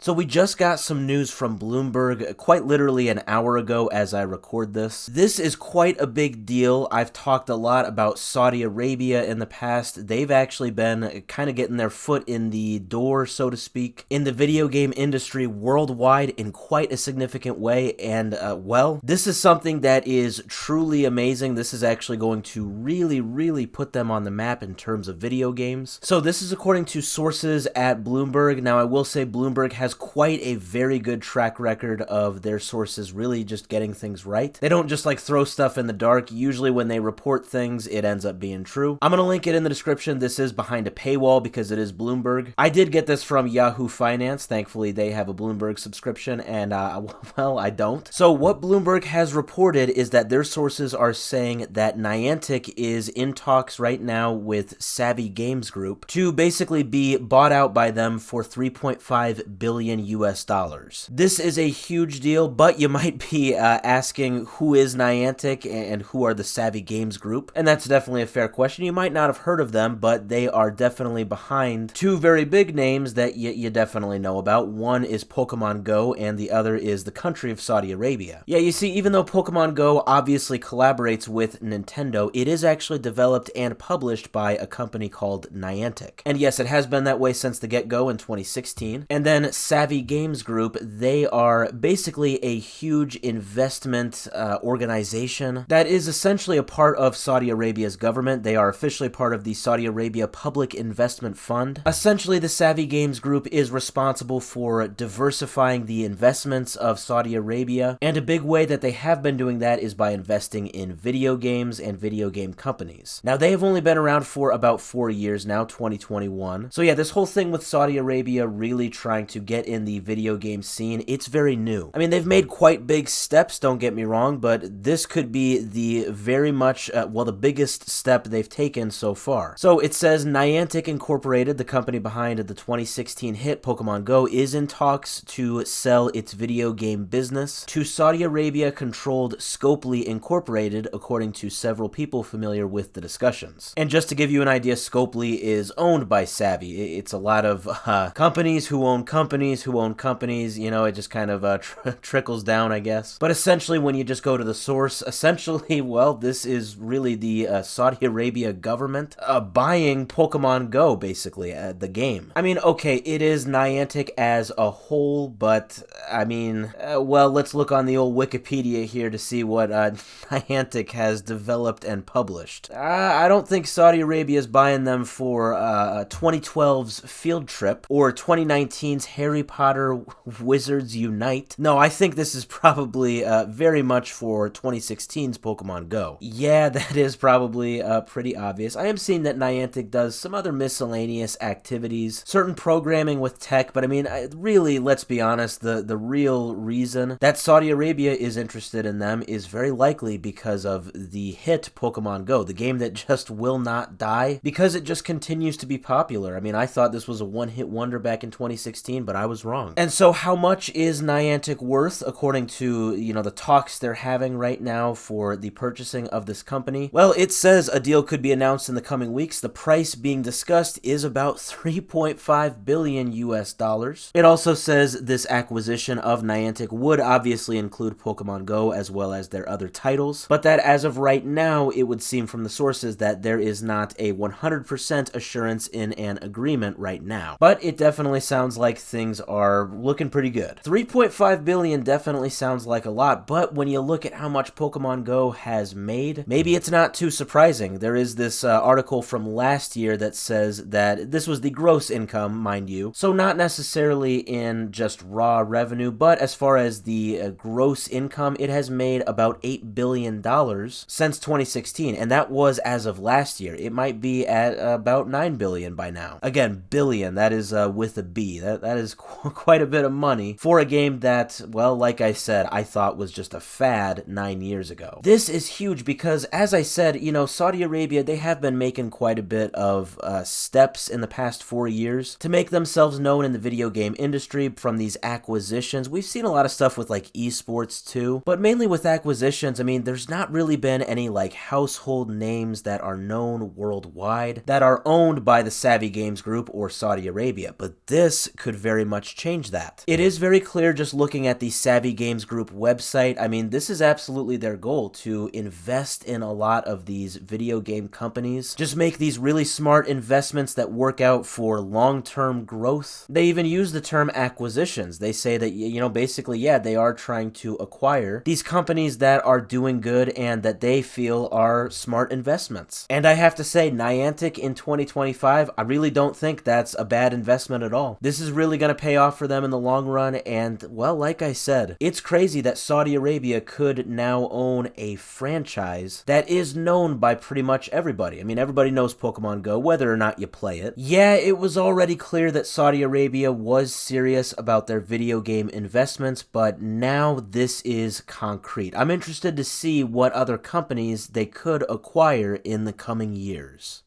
So we just got some news from Bloomberg quite literally an hour ago as I record this. This is quite a big deal. I've talked a lot about Saudi Arabia in the past. They've actually been kind of getting their foot in the door, so to speak, in the video game industry worldwide in quite a significant way. And, well, this is something that is truly amazing. This is actually going to really put them on the map in terms of video games. So this is according to sources at Bloomberg. Now, I will say Bloomberg has quite a very good track record of their sources really just getting things right. They don't just like throw stuff in the dark. Usually when they report things, it ends up being true. I'm going to link it in the description. This is behind a paywall because it is Bloomberg. I did get this from Yahoo Finance. Thankfully, they have a Bloomberg subscription and, well, I don't. So what Bloomberg has reported is that their sources are saying that Niantic is in talks right now with Savvy Games Group to basically be bought out by them for $3.5 billion US dollars. This is a huge deal, but you might be asking who is Niantic and who are the Savvy Games Group, and that's definitely a fair question. You might not have heard of them, but they are definitely behind two very big names that you definitely know about. One is Pokémon Go, and the other is the country of Saudi Arabia. Yeah, you see, even though Pokémon Go obviously collaborates with Nintendo, it is actually developed and published by a company called Niantic. And yes, it has been that way since the get-go in 2016. And then Savvy Games Group, they are basically a huge investment organization that is essentially a part of Saudi Arabia's government. They are officially part of the Saudi Arabia Public Investment Fund. Essentially, the Savvy Games Group is responsible for diversifying the investments of Saudi Arabia, and a big way that they have been doing that is by investing in video games and video game companies. Now, they have only been around for about 4 years now, 2021. So yeah, this whole thing with Saudi Arabia really trying to get in the video game scene, it's very new. I mean, they've made quite big steps, don't get me wrong, but this could be the very much, well, the biggest step they've taken so far. So it says Niantic Incorporated, the company behind the 2016 hit Pokémon Go, is in talks to sell its video game business to Saudi Arabia-controlled Scopely Incorporated, according to several people familiar with the discussions. And just to give you an idea, Scopely is owned by Savvy. It's a lot of companies who own companies who own companies, you know, it just kind of trickles down, I guess. But essentially, when you just go to the source, essentially, well, this is really the Saudi Arabia government buying Pokemon Go, basically, the game. I mean, okay, it is Niantic as a whole, but, I mean, well, let's look on the old Wikipedia here to see what Niantic has developed and published. I don't think Saudi Arabia is buying them for 2012's Field Trip or 2019's Harry Potter Wizards Unite. No, I think this is probably very much for 2016's Pokemon Go. Yeah, that is probably pretty obvious. I am seeing that Niantic does some other miscellaneous activities, certain programming with tech, but I mean, really, let's be honest, the real reason that Saudi Arabia is interested in them is very likely because of the hit Pokemon Go, the game that just will not die, because it just continues to be popular. I mean, I thought this was a one-hit wonder back in 2016, but I was wrong. And so how much is Niantic worth according to, you know, the talks they're having right now for the purchasing of this company? Well, it says a deal could be announced in the coming weeks. The price being discussed is about $3.5 billion US dollars. It also says this acquisition of Niantic would obviously include Pokemon Go as well as their other titles, but that as of right now, it would seem from the sources that there is not a 100% assurance in an agreement right now. But it definitely sounds like things are looking pretty good. 3.5 billion definitely sounds like a lot, but when you look at how much Pokemon Go has made, maybe it's not too surprising. There is this article from last year that says that this was the gross income, mind you, so not necessarily in just raw revenue, but as far as the gross income, it has made about $8 billion since 2016, and that was as of last year. It might be at about $9 billion by now. Again, billion, that is with a B. That is quite a bit of money for a game that, well, like I said, I thought was just a fad 9 years ago. This is huge because, as I said, you know, Saudi Arabia, they have been making quite a bit of steps in the past 4 years to make themselves known in the video game industry from these acquisitions. We've seen a lot of stuff with like esports too, but mainly with acquisitions, I mean, there's not really been any like household names that are known worldwide that are owned by the Savvy Games Group or Saudi Arabia, but this could very much change that. It is very clear just looking at the Savvy Games Group website. I mean, this is absolutely their goal, to invest in a lot of these video game companies. Just make these really smart investments that work out for long-term growth. They even use the term acquisitions. They say that, basically, yeah, they are trying to acquire these companies that are doing good and that they feel are smart investments. And I have to say, Niantic in 2025, I really don't think that's a bad investment at all. This is really going to pay off for them in the long run, and, well, like I said, it's crazy that Saudi Arabia could now own a franchise that is known by pretty much everybody. I mean, everybody knows Pokémon Go, whether or not you play it. Yeah, it was already clear that Saudi Arabia was serious about their video game investments, but now this is concrete. I'm interested to see what other companies they could acquire in the coming years.